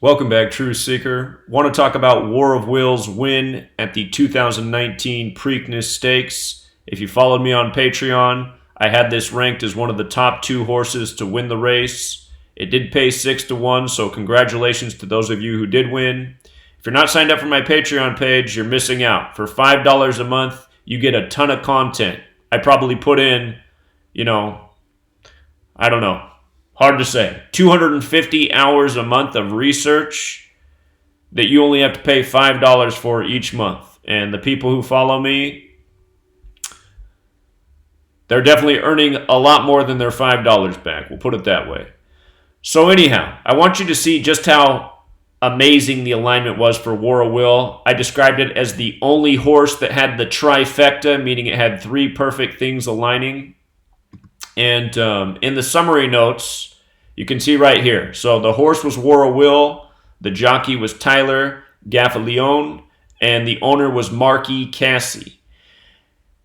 Welcome back, Truth Seeker. Want to talk about War of Will's win at the 2019 Preakness Stakes. If you followed me on Patreon, I had this ranked as one of the top 2 horses to win the race. It did pay 6-1, so congratulations to those of you who did win. If you're not signed up for my Patreon page, you're missing out. For $5 a month, you get a ton of content. I probably put in, I don't know. Hard to say. 250 hours a month of research that you only have to pay $5 for each month. And the people who follow me, they're definitely earning a lot more than their $5 back. We'll put it that way. So anyhow, I want you to see just how amazing the alignment was for War of Will. I described it as the only horse that had the trifecta, meaning it had 3 perfect things aligning. And in the summary notes, you can see right here. So the horse was War of Will, the jockey was Tyler Gaffalione, and the owner was Marky Cassie.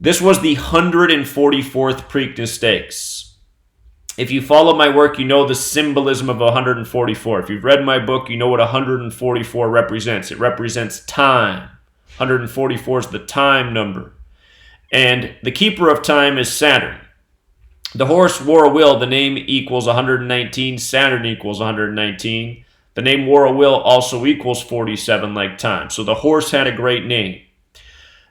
This was the 144th Preakness Stakes. If you follow my work, you know the symbolism of 144. If you've read my book, you know what 144 represents. It represents time. 144 is the time number. And the keeper of time is Saturn. The horse War of Will, the name equals 119, Saturn equals 119. The name War of Will also equals 47 like time. So the horse had a great name.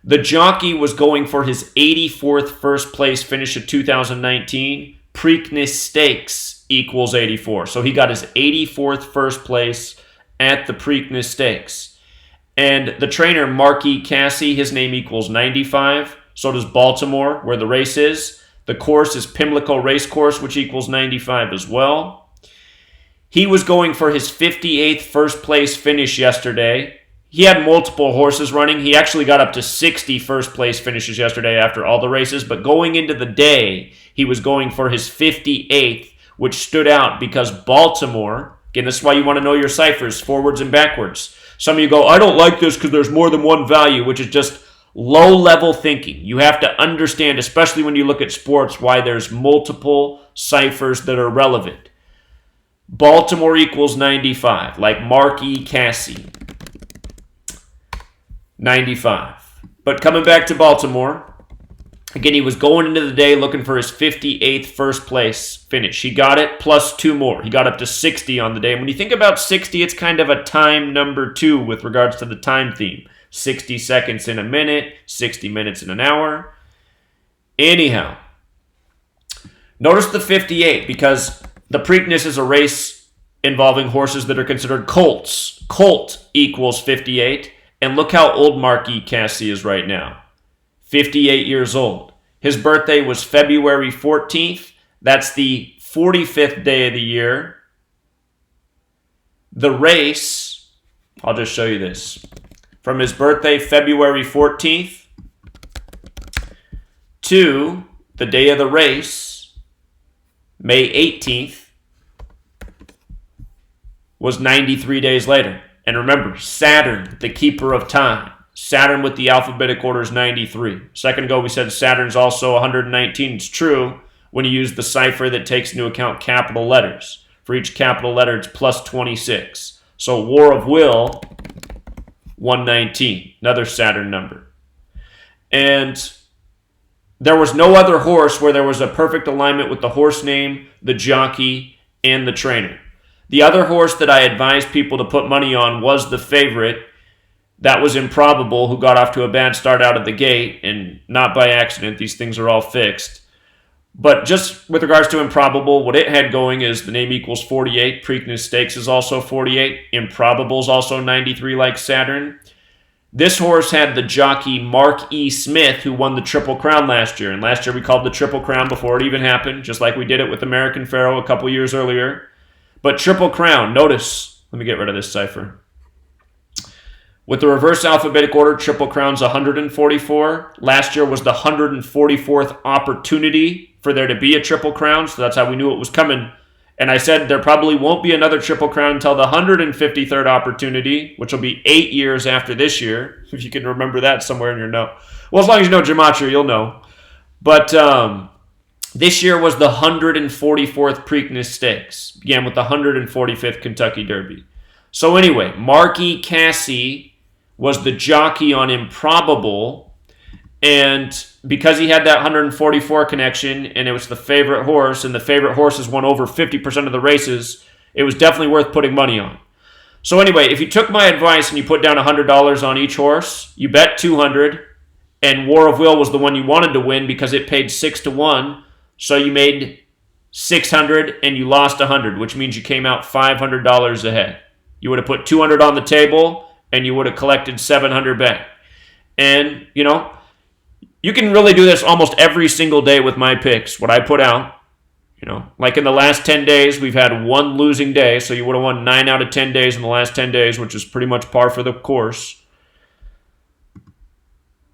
The jockey was going for his 84th first place finish of 2019. Preakness Stakes equals 84. So he got his 84th first place at the Preakness Stakes. And the trainer, Marky Cassie, his name equals 95. So does Baltimore, where the race is. The course is Pimlico Racecourse, which equals 95 as well. He was going for his 58th first place finish yesterday. He had multiple horses running. He actually got up to 60 first place finishes yesterday after all the races. But going into the day, he was going for his 58th, which stood out because Baltimore, again, this is why you want to know your ciphers, forwards and backwards. Some of you go, I don't like this because there's more than one value, which is just low-level thinking. You have to understand, especially when you look at sports, why there's multiple ciphers that are relevant. Baltimore equals 95, like Marky Cassie. 95. But coming back to Baltimore, again, he was going into the day looking for his 58th first place finish. He got it plus 2 more. He got up to 60 on the day. And when you think about 60, it's kind of a time number 2 with regards to the time theme. 60 seconds in a minute, 60 minutes in an hour. Anyhow, notice the 58 because the Preakness is a race involving horses that are considered colts. Colt equals 58. And look how old Marky Cassie is right now. 58 years old. His birthday was February 14th. That's the 45th day of the year. The race, I'll just show you this. From his birthday, February 14th, to the day of the race, May 18th, was 93 days later. And remember, Saturn, the keeper of time. Saturn with the alphabetic order is 93. A second ago, we said Saturn's also 119. It's true when you use the cipher that takes into account capital letters. For each capital letter, it's plus 26. So War of Will, 119, another Saturn number. And there was no other horse where there was a perfect alignment with the horse name, the jockey, and the trainer. The other horse that I advised people to put money on was the favorite. That was Improbable, who got off to a bad start out of the gate, and not by accident. These things are all fixed. But just with regards to Improbable, what it had going is the name equals 48. Preakness Stakes is also 48. Improbable is also 93 like Saturn. This horse had the jockey Mark E. Smith, who won the Triple Crown last year. And last year we called the Triple Crown before it even happened, just like we did it with American Pharoah a couple years earlier. But Triple Crown, notice, let me get rid of this cipher. With the reverse alphabetic order, Triple Crown's 144. Last year was the 144th opportunity for there to be a Triple Crown, so that's how we knew it was coming. And I said there probably won't be another Triple Crown until the 153rd opportunity, which will be 8 years after this year, if you can remember that somewhere in your note. Well, as long as you know Gematria, you'll know. But this year was the 144th Preakness Stakes, began with the 145th Kentucky Derby. So anyway, Marky Cassie was the jockey on Improbable, and because he had that 144 connection and it was the favorite horse, and the favorite horses won over 50% of the races, it was definitely worth putting money on. So anyway, if you took my advice and you put down $100 on each horse, you bet $200, and War of Will was the one you wanted to win because it paid 6-1, so you made $600 and you lost $100, which means you came out $500 ahead. You would have put $200 on the table and you would have collected $700 back. And, you know, you can really do this almost every single day with my picks, what I put out. You know, like in the last 10 days, we've had one losing day, so you would have won 9 out of 10 days in the last 10 days, which is pretty much par for the course.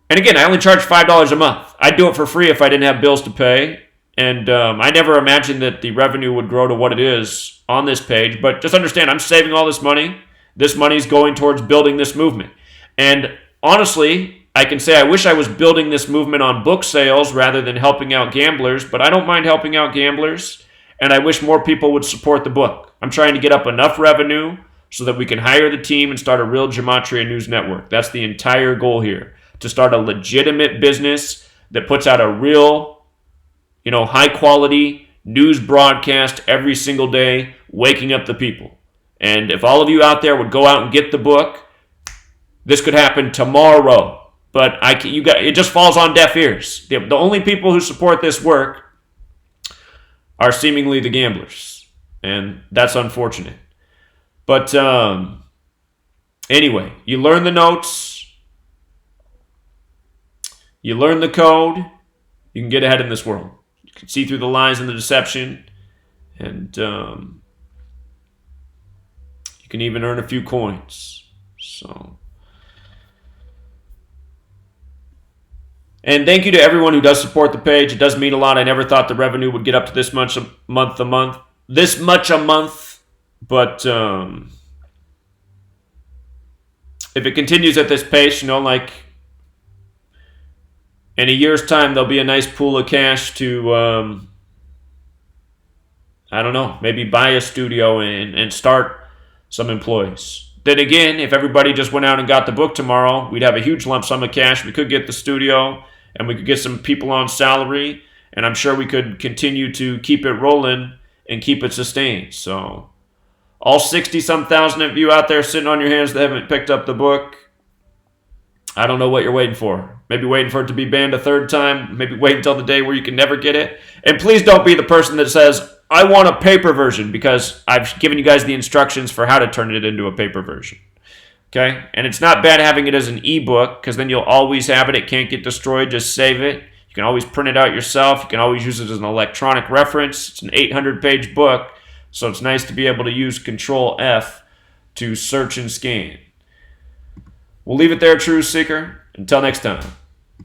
And again, I only charge $5 a month. I'd do it for free if I didn't have bills to pay. And I never imagined that the revenue would grow to what it is on this page. But just understand, I'm saving all this money. This money is going towards building this movement. And honestly, I can say I wish I was building this movement on book sales rather than helping out gamblers. But I don't mind helping out gamblers. And I wish more people would support the book. I'm trying to get up enough revenue so that we can hire the team and start a real Gematria News network. That's the entire goal here. To start a legitimate business that puts out a real, high quality news broadcast every single day, waking up the people. And if all of you out there would go out and get the book, this could happen tomorrow. But it just falls on deaf ears. The only people who support this work are seemingly the gamblers. And that's unfortunate. But anyway, you learn the notes. You learn the code, you can get ahead in this world. You can see through the lies and the deception, and you can even earn a few coins. And thank you to everyone who does support the page. It does mean a lot. I never thought the revenue would get up to this much a month. But if it continues at this pace, in a year's time, there'll be a nice pool of cash to, maybe buy a studio and start some employees. Then again, if everybody just went out and got the book tomorrow, we'd have a huge lump sum of cash. We could get the studio, and we could get some people on salary, and I'm sure we could continue to keep it rolling and keep it sustained. So all 60-some thousand of you out there sitting on your hands that haven't picked up the book, I don't know what you're waiting for. Maybe waiting for it to be banned a third time. Maybe wait until the day where you can never get it. And please don't be the person that says, I want a paper version, because I've given you guys the instructions for how to turn it into a paper version. Okay? And it's not bad having it as an ebook, because then you'll always have it. It can't get destroyed. Just save it. You can always print it out yourself. You can always use it as an electronic reference. It's an 800-page book, so it's nice to be able to use Control F to search and scan. We'll leave it there, Truth Seeker. Until next time.